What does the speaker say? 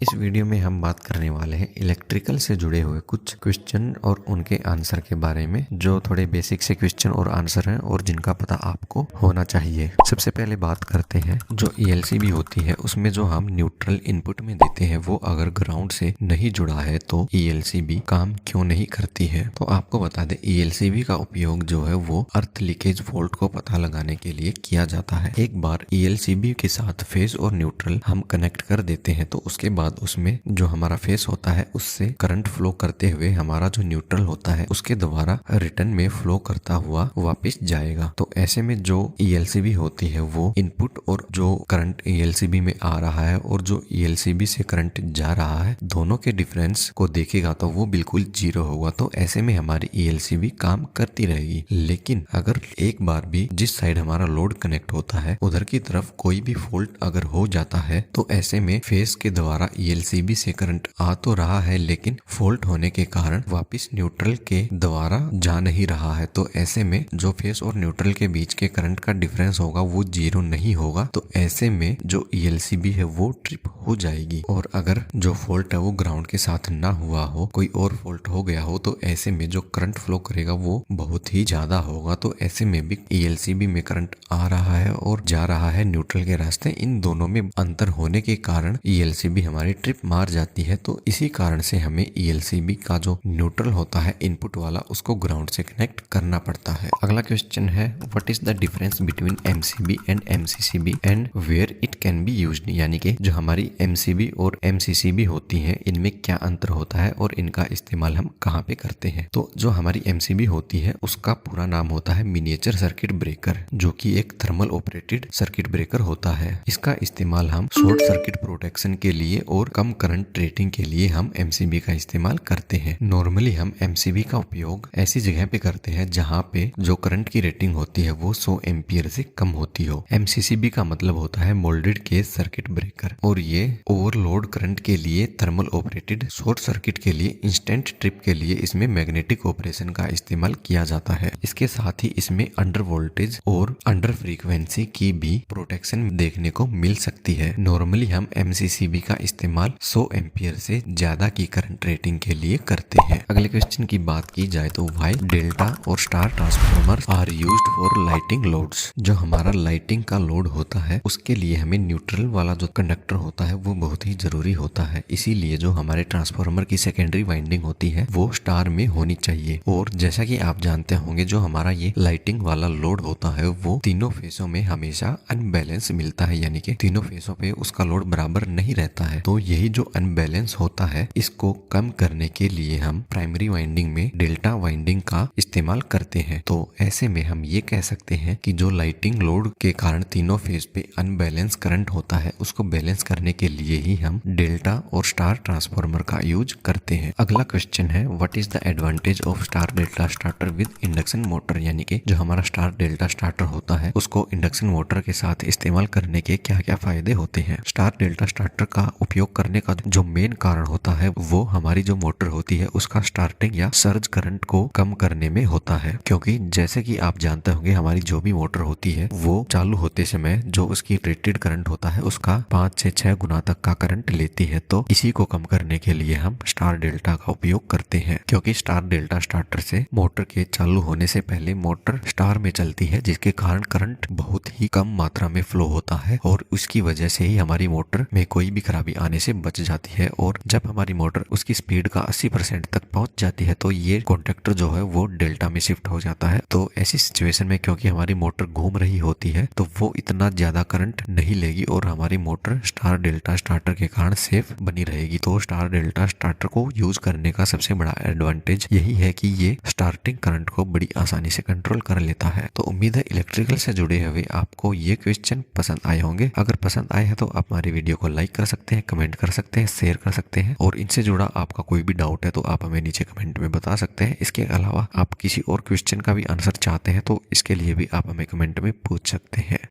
इस वीडियो में हम बात करने वाले हैं इलेक्ट्रिकल से जुड़े हुए कुछ क्वेश्चन और उनके आंसर के बारे में, जो थोड़े बेसिक से क्वेश्चन और आंसर हैं और जिनका पता आपको होना चाहिए। सबसे पहले बात करते हैं, जो ईएलसीबी होती है उसमें जो हम न्यूट्रल इनपुट में देते हैं वो अगर ग्राउंड से नहीं जुड़ा है तो ईएलसीबी काम क्यों नहीं करती है। तो आपको बता दें, ईएलसीबी का उपयोग जो है वो अर्थ लीकेज वोल्ट को पता लगाने के लिए किया जाता है। एक बार ईएलसीबी के साथ फेज और न्यूट्रल हम कनेक्ट कर देते हैं तो उसके बाद उसमें जो हमारा फेस होता है उससे करंट फ्लो करते हुए हमारा जो न्यूट्रल होता है उसके द्वारा रिटर्न में फ्लो करता हुआ वापस जाएगा। तो ऐसे में जो ईएलसीबी होती है वो इनपुट और जो करंट ईएलसीबी में आ रहा है और जो ईएलसीबी से करंट जा रहा है, दोनों के डिफरेंस को देखेगा तो वो बिल्कुल जीरो होगा। तो ऐसे में हमारी ईएलसीबी काम करती रहेगी। लेकिन अगर एक बार भी जिस साइड हमारा लोड कनेक्ट होता है उधर की तरफ कोई भी फॉल्ट अगर हो जाता है तो ऐसे में फेस के द्वारा ईएलसीबी से करंट आ तो रहा है लेकिन फॉल्ट होने के कारण वापस न्यूट्रल के द्वारा जा नहीं रहा है। तो ऐसे में जो फेस और न्यूट्रल के बीच के करंट का डिफरेंस होगा वो जीरो नहीं होगा। तो ऐसे में जो ईएलसीबी है वो ट्रिप हो जाएगी। और अगर जो फॉल्ट है वो ग्राउंड के साथ ना हुआ हो, कोई और फॉल्ट हो गया हो, तो ऐसे में जो करंट फ्लो करेगा वो बहुत ही ज्यादा होगा। तो ऐसे में भी ईएलसीबी में करंट आ रहा है और जा रहा है न्यूट्रल के रास्ते, इन दोनों में अंतर होने के कारण ईएलसीबी हमारी ट्रिप मार जाती है। तो इसी कारण से हमें ईएलसीबी का जो न्यूट्रल होता है इनपुट वाला उसको ग्राउंड से कनेक्ट करना पड़ता है। अगला क्वेश्चन है, what is the difference between MCB and MCCB and where it can be used. यानी कि जो हमारी एमसीबी और एमसीसीबी होती है इनमें क्या अंतर होता है और इनका इस्तेमाल हम कहाँ पे करते हैं। तो जो हमारी एमसीबी होती है उसका पूरा नाम होता है मिनिएचर सर्किट ब्रेकर, जो कि एक थर्मल ऑपरेटेड सर्किट ब्रेकर होता है। इसका इस्तेमाल हम शॉर्ट सर्किट प्रोटेक्शन के लिए और कम करंट रेटिंग के लिए हम एमसीबी का इस्तेमाल करते हैं। नॉर्मली हम एमसीबी का उपयोग ऐसी जगह पे करते हैं जहाँ पे जो करंट की रेटिंग होती है वो 100 एम्पियर से कम होती हो। एमसीसीबी का मतलब होता है मोल्डेड केस सर्किट ब्रेकर, और ये ओवरलोड करंट के लिए, थर्मल ऑपरेटेड शॉर्ट सर्किट के लिए, इंस्टेंट ट्रिप के लिए इसमें मैग्नेटिक ऑपरेशन का इस्तेमाल किया जाता है। इसके साथ ही इसमें अंडर वोल्टेज और अंडर फ्रीक्वेंसी की भी प्रोटेक्शन देखने को मिल सकती है। नॉर्मली हम एमसीसीबी का इस्तेमाल 100 एम्पियर से ज्यादा की करंट रेटिंग के लिए करते हैं। अगले क्वेश्चन की बात की जाए तो व्हाई डेल्टा और star transformer are used for lighting loads. जो हमारा लाइटिंग का लोड होता है उसके लिए हमें न्यूट्रल वाला जो कंडक्टर होता है वो बहुत ही जरूरी होता है। इसीलिए जो हमारे ट्रांसफार्मर की सेकेंडरी वाइंडिंग होती है वो स्टार में होनी चाहिए। और जैसा कि आप जानते होंगे, जो हमारा ये लाइटिंग वाला लोड होता है वो तीनों फेसों में हमेशा अनबैलेंस मिलता है, यानी कि तीनों फेसों पे उसका लोड बराबर नहीं रहता है। तो यही जो अनबैलेंस होता है इसको कम करने के लिए हम प्राइमरी वाइंडिंग में डेल्टा वाइंडिंग का इस्तेमाल करते हैं। तो ऐसे में हम ये कह सकते हैं कि जो लाइटिंग लोड के कारण तीनों फेज पे अनबैलेंस करंट होता है उसको बैलेंस करने के लिए ही हम डेल्टा और स्टार ट्रांसफार्मर का यूज करते हैं। अगला क्वेश्चन है, what is the advantage of star delta starter with induction motor. यानी कि जो हमारा स्टार डेल्टा स्टार्टर होता है उसको इंडक्शन मोटर के साथ इस्तेमाल करने के क्या क्या फायदे होते हैं। स्टार डेल्टा स्टार्टर का उपयोग करने का जो मेन कारण होता है वो हमारी जो मोटर होती है उसका स्टार्टिंग या सर्ज करंट को कम करने में होता है। क्योंकि जैसे कि आप जानते होंगे, हमारी जो भी मोटर होती है वो चालू होते समय जो उसकी रेटेड करंट होता है उसका 5 से 6 गुना तक का करंट लेती है। तो इसी को कम करने के लिए हम स्टार डेल्टा का उपयोग करते हैं। क्योंकि स्टार डेल्टा स्टार्टर से मोटर के चालू होने से पहले मोटर स्टार में चलती है, जिसके कारण करंट बहुत ही कम मात्रा में फ्लो होता है और उसकी वजह से ही हमारी मोटर में कोई भी खराबी आने से बच जाती है। और जब हमारी मोटर उसकी स्पीड का 80% तक पहुंच जाती है तो ये कॉन्ट्रैक्टर जो है वो डेल्टा में शिफ्ट हो जाता है। तो ऐसी सिचुएशन में क्योंकि हमारी मोटर घूम रही होती है तो वो इतना ज्यादा करंट नहीं लेगी और हमारी मोटर स्टार डेल्टा स्टार्टर के कारण सेफ बनी रहेगी। तो स्टार डेल्टा स्टार्टर को यूज करने का सबसे बड़ा एडवांटेज यही है कि ये स्टार्टिंग करंट को बड़ी आसानी से कंट्रोल कर लेता है। तो उम्मीद है इलेक्ट्रिकल से जुड़े हुए आपको ये क्वेश्चन पसंद आए होंगे। अगर पसंद आए हैं तो आप हमारी वीडियो को लाइक कर सकते हैं, कमेंट कर सकते हैं, शेयर कर सकते हैं, और इनसे जुड़ा आपका कोई भी डाउट है तो आप हमें नीचे कमेंट में बता सकते हैं। इसके अलावा आप किसी और क्वेश्चन का भी आंसर चाहते हैं तो इसके लिए भी आप हमें कमेंट में पूछ सकते हैं।